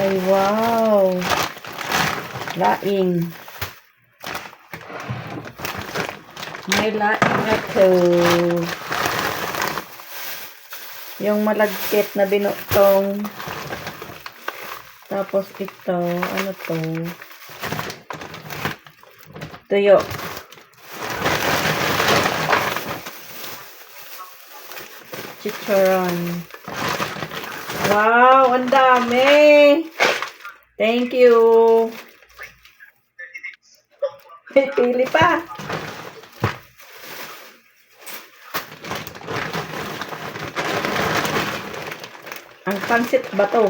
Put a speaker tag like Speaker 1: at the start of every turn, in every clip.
Speaker 1: Ay, wow. Laing. May laing ako. Yung malagkit na binutong. Tapos ito, ano to? Tuyo. Chicharon. Wow, ang dami. Thank you. May pili pa. Ang pansit ba to?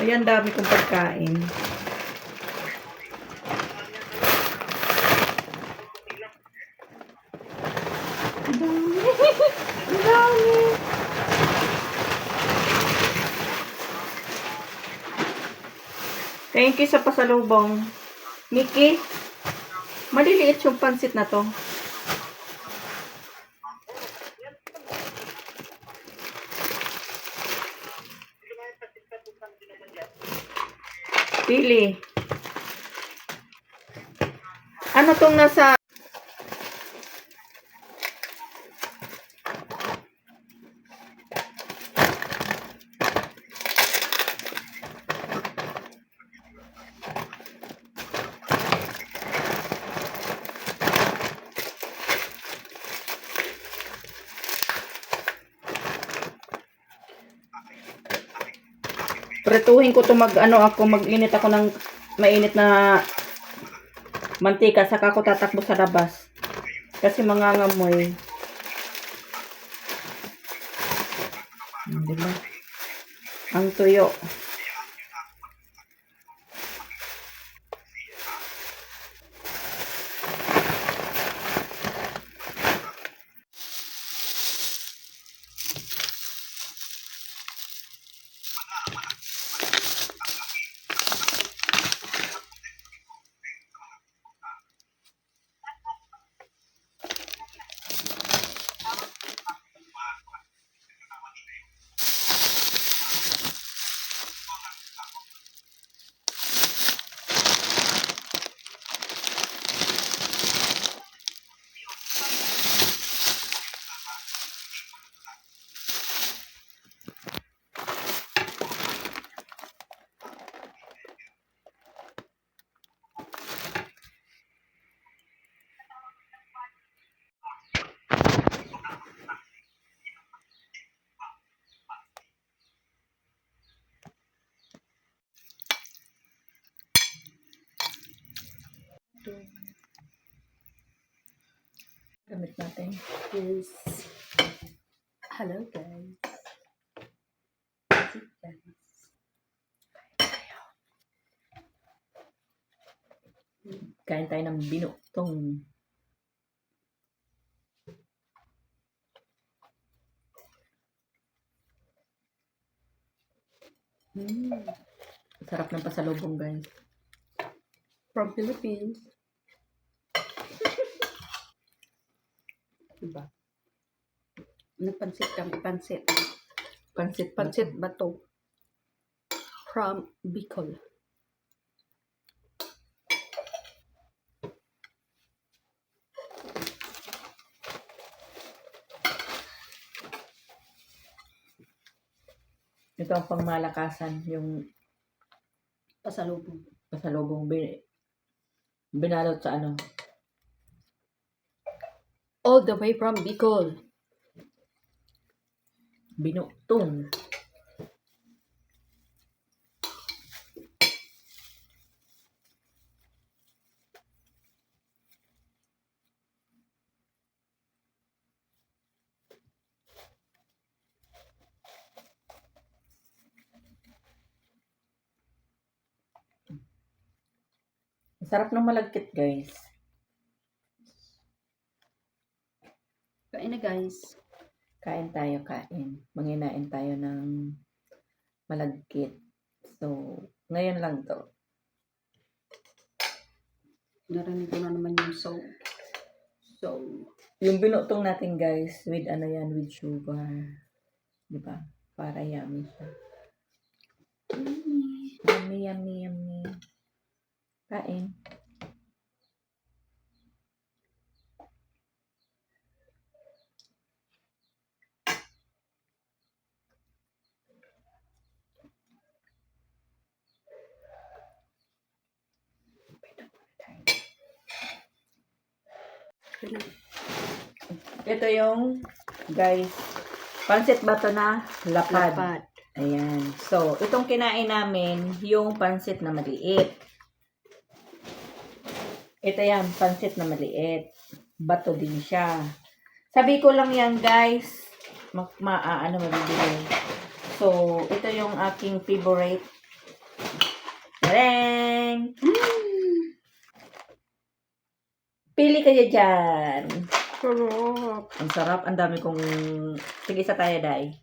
Speaker 1: Ayan, dami kong pagkain. Ang dami. Ang dami. Thank you sa pasalubong. Mickey, maliliit yung pansit na to. Pili. Ano tong nasa... Pretuhin ko to mag-init ako ng mainit na mantika, saka ako tatakbo sa labas. Kasi mangangamoy. Diba? Ang tuyo. Gamit natin.
Speaker 2: Yes. Hello guys.
Speaker 1: Kain tayo ng binutong. Sarap ng pasalubong, guys.
Speaker 2: From Philippines. Diba? Nagpansit kami. Pansit. Pansit bato. From Bicol.
Speaker 1: Ito ang pangmalakasan, yung
Speaker 2: Pasalubong.
Speaker 1: pasalubong binalot sa ano.
Speaker 2: All the way from Bicol.
Speaker 1: Binutong. Sarap ng malagkit, guys.
Speaker 2: Kain na guys.
Speaker 1: Kain tayo, kain. Manginain tayo ng malagkit. So, ngayon lang to.
Speaker 2: Narinig ko na naman yung so.
Speaker 1: Yung binutong natin guys, with ano yan, with sugar. Diba? Para yummy siya. Yummy, yummy, yummy. Kain. Ito yung, guys, pansit bato na lapad.
Speaker 2: Lapad.
Speaker 1: Ayan. So, itong kinain namin, yung pansit na maliit. Ito yan, pansit na maliit. Bato din siya. Sabi ko lang yan, guys. Mabibili. So, ito yung aking favorite. Tarang! Pili kayo dyan.
Speaker 2: Sarap.
Speaker 1: Ang sarap. Ang dami kong... Sige, isa tayo, Day.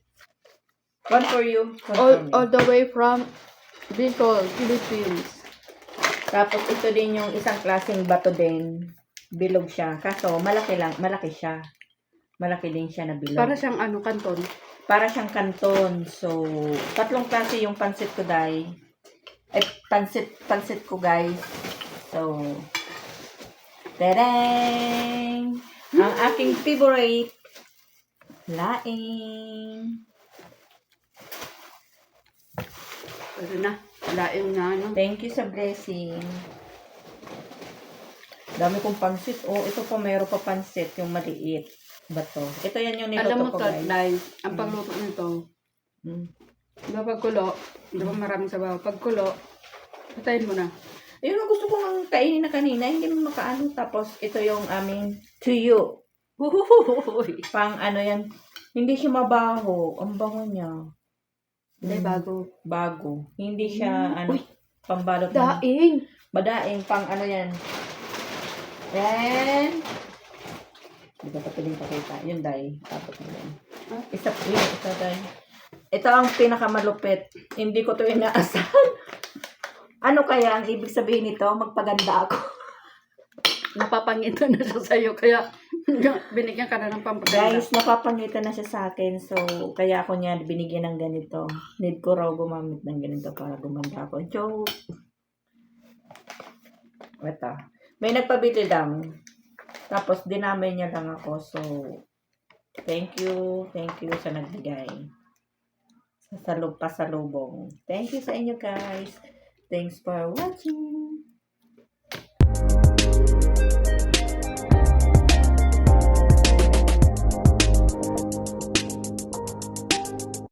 Speaker 1: One for you. One for me.
Speaker 2: All the way from Bicol, Philippines.
Speaker 1: Tapos, ito din yung isang klaseng bato din. Bilog siya. Kaso, malaki siya. Malaki din siya na bilog.
Speaker 2: Para siyang ano, kanton.
Speaker 1: Para siyang kanton. So, tatlong klase yung pansit ko, Day. Pansit ko, guys. So, tadang! Ang aking favorite, laing.
Speaker 2: Pero na, laing na ano.
Speaker 1: Thank you sa blessing. Dami kong pansit. Oh, ito po, mayroon pa pansit, yung maliit. Bato. Ito yan yung
Speaker 2: Alam mo
Speaker 1: niluto ko,
Speaker 2: to,
Speaker 1: guys.
Speaker 2: guys, ang pagluto nito, diba pagkulo, diba maraming sabaw, pagkulo, patayin mo na.
Speaker 1: Ayun ang gusto ko nga kainin na kanina. Hindi mo makaano. Tapos, ito yung aming tuyo.
Speaker 2: Huhuhuhuhuy.
Speaker 1: Pang ano yan. Hindi siya mabaho. Ang bango niya.
Speaker 2: Hindi, bago.
Speaker 1: Bago. Hindi siya, ano,
Speaker 2: Uy,
Speaker 1: pambalot na.
Speaker 2: daing.
Speaker 1: Madaing, pang ano yan. Then, hindi ko pa piling pakita. Yun, Day. Tapos mo yan.
Speaker 2: Huh?
Speaker 1: Isa, Day. Ito ang pinakamalupit. Hindi ko to inaasahan. Ano kaya ang ibig sabihin nito? Magpaganda ako.
Speaker 2: Napapangitan na siya sa'yo, kaya binigyan ka na ng pampaganda.
Speaker 1: Guys, napapangitan na siya sa akin. So, kaya ako niya binigyan ng ganito. Need ko raw gumamit ng ganito para gumanda ako. Joke. Ito. May nagpabili lang. Tapos, dinamay niya lang ako. So, thank you. Thank you sa nagbigay. Sa pasalubong. Thank you sa inyo, guys. Thanks for watching.